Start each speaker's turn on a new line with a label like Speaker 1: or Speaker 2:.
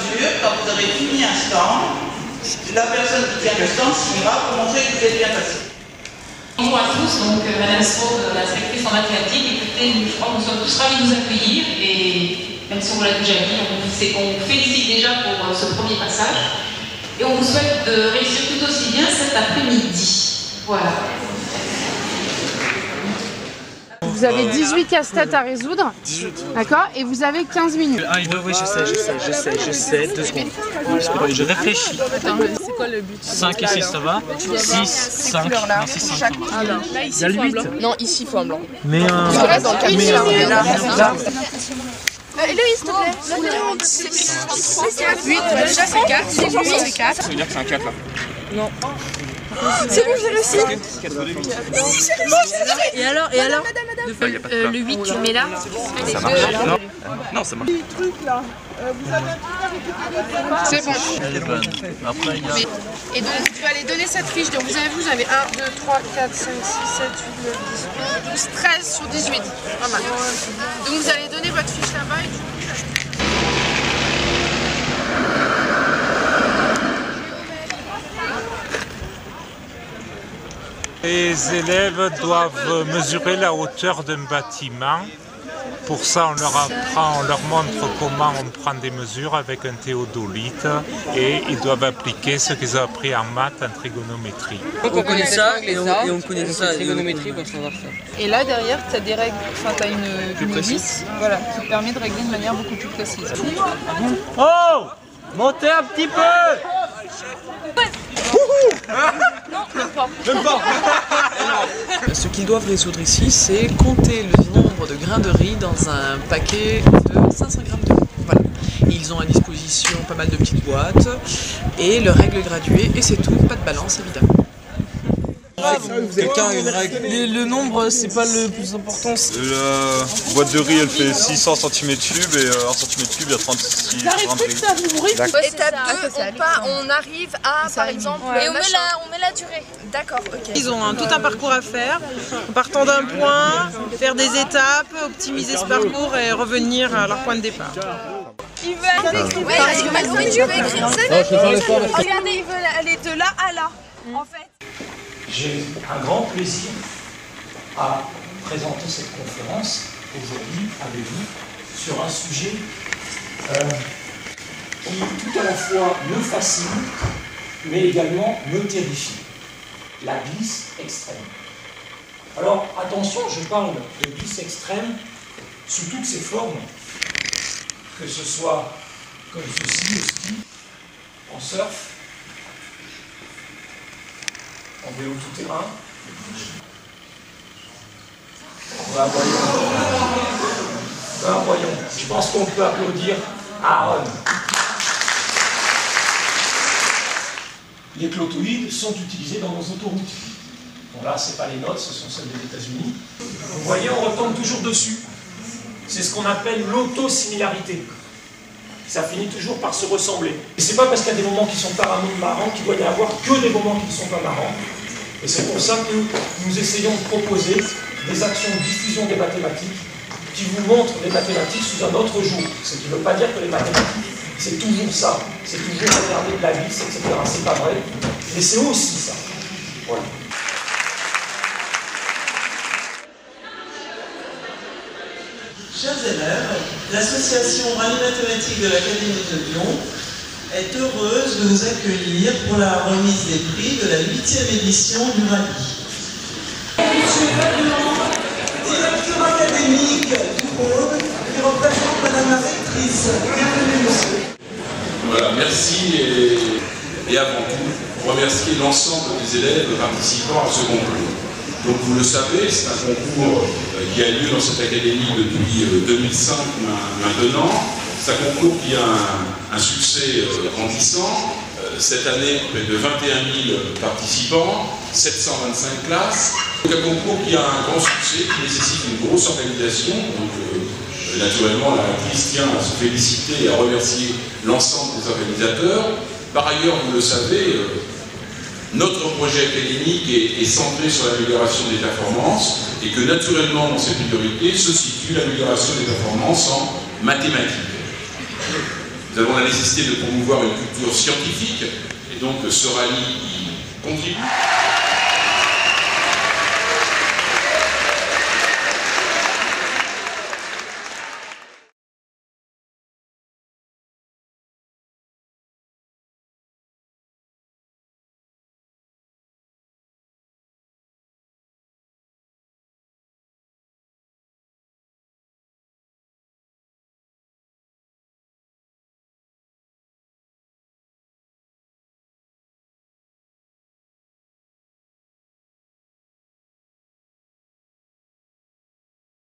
Speaker 1: mesure, quand vous aurez fini un stand, la personne qui tient le stand signera pour montrer que vous êtes bien passé.
Speaker 2: Bonjour à tous, donc Madame Straude, la secrétaire en mathématiques. Écoutez, je crois que nous sommes tous ravis de vous accueillir et même si on vous l'a déjà dit, on vous félicite déjà pour ce premier passage et on vous souhaite de réussir tout aussi bien cet après-midi. Voilà.
Speaker 3: Vous avez 18 casse-têtes à résoudre.
Speaker 4: 18.
Speaker 3: D'accord. Et vous avez 15 minutes.
Speaker 4: Ah, oui, je sais. 2 secondes. Je réfléchis.
Speaker 3: Attends, c'est quoi le but?
Speaker 4: 5 ici, ça va. 6, 5. Non, 6, 5.
Speaker 3: Là, ici,
Speaker 4: Il y a le 8.
Speaker 3: Non, ici, il faut un blanc.
Speaker 4: Mais
Speaker 3: là, Héloïse, s'il te plaît. 8, déjà c'est 4. C'est 8, c'est 4.
Speaker 4: Ça veut dire que c'est un 4 là.
Speaker 3: Non. C'est bon, j'ai réussi. Et alors le 8, tu le mets là.
Speaker 4: Ça marche. Non, ça marche.
Speaker 3: C'est bon.
Speaker 4: Elle est bonne. Après, il y a...
Speaker 3: Et donc, tu vas aller donner cette fiche. Donc, vous avez 1, 2, 3, 4, 5, 6, 7, 8, 9, 10, 11, 12, 13 sur 18. Pas mal. Donc, vous allez donner votre fiche là-bas et
Speaker 5: Les élèves doivent mesurer la hauteur d'un bâtiment. Pour ça, on leur montre comment on prend des mesures avec un théodolite et ils doivent appliquer ce qu'ils ont appris en maths, en trigonométrie.
Speaker 6: Donc on connaît ça et on connaît ça, la trigonométrie pour savoir ça.
Speaker 3: Et là, derrière, tu as des règles, enfin, tu as une vis voilà, qui permet de régler de manière beaucoup plus précise.
Speaker 4: Oh! Montez un petit peu!
Speaker 3: Non, même pas.
Speaker 6: Ce qu'ils doivent résoudre ici, c'est compter le nombre de grains de riz dans un paquet de 500 grammes de riz. Voilà. Ils ont à disposition pas mal de petites boîtes et leurs règles graduées, et c'est tout, pas de balance évidemment.
Speaker 7: Quelqu'un a une règle.
Speaker 6: Le nombre, c'est pas le plus important.
Speaker 7: La boîte de riz, elle fait 600 cm3 et 1 cm3, il y a 36 grammes de riz.
Speaker 8: Étape 2, on arrive à, par exemple, et on met la durée. D'accord, ok.
Speaker 6: Ils ont tout un parcours à faire, en partant d'un point, faire des étapes, optimiser ce parcours et revenir à leur point de départ.
Speaker 8: Il veut aller tu veux écrire ça. Regardez, il veut aller de là à là, en fait.
Speaker 9: J'ai un grand plaisir à présenter cette conférence aujourd'hui avec vous sur un sujet qui tout à la fois me fascine mais également me terrifie, la glisse extrême. Alors attention, je parle de glisse extrême sous toutes ses formes, que ce soit comme ceci au ski, en surf, en vélo tout-terrain. Voyons. Je pense qu'on peut applaudir Aaron. Les clotoïdes sont utilisés dans nos autoroutes. Bon là, ce n'est pas les nôtres, ce sont celles des États-Unis. Vous voyez, on retombe toujours dessus. C'est ce qu'on appelle l'autosimilarité. Ça finit toujours par se ressembler. Et c'est pas parce qu'il y a des moments qui sont pas marrants qu'il doit y avoir que des moments qui ne sont pas marrants. Et c'est pour ça que nous essayons de proposer des actions de diffusion des mathématiques qui vous montrent les mathématiques sous un autre jour. Ce qui ne veut pas dire que les mathématiques, c'est toujours ça. C'est toujours regarder de la glisse, etc. C'est pas vrai. Mais c'est aussi ça. Voilà.
Speaker 1: Chers élèves, l'association Rallye Mathématiques de l'Académie de Lyon est heureuse de vous accueillir pour la remise des prix de la 8e édition du rallye. Monsieur Vaillant, directeur académique du Rhône, qui représente Madame la rectrice. Bienvenue, monsieur.
Speaker 10: Voilà, merci et avant tout, remercier l'ensemble des élèves participant à ce concours. Donc vous le savez, c'est un concours qui a lieu dans cette académie depuis 2005 maintenant. C'est un concours qui a un succès grandissant. Cette année, près de 21 000 participants, 725 classes. C'est un concours qui a un grand succès, qui nécessite une grosse organisation. Donc naturellement, la rectrice tient à se féliciter et à remercier l'ensemble des organisateurs. Par ailleurs, vous le savez, notre projet académique est centré sur l'amélioration des performances et que naturellement dans ces priorités se situe l'amélioration des performances en mathématiques. Nous avons la nécessité de promouvoir une culture scientifique, et donc ce rallye y contribue.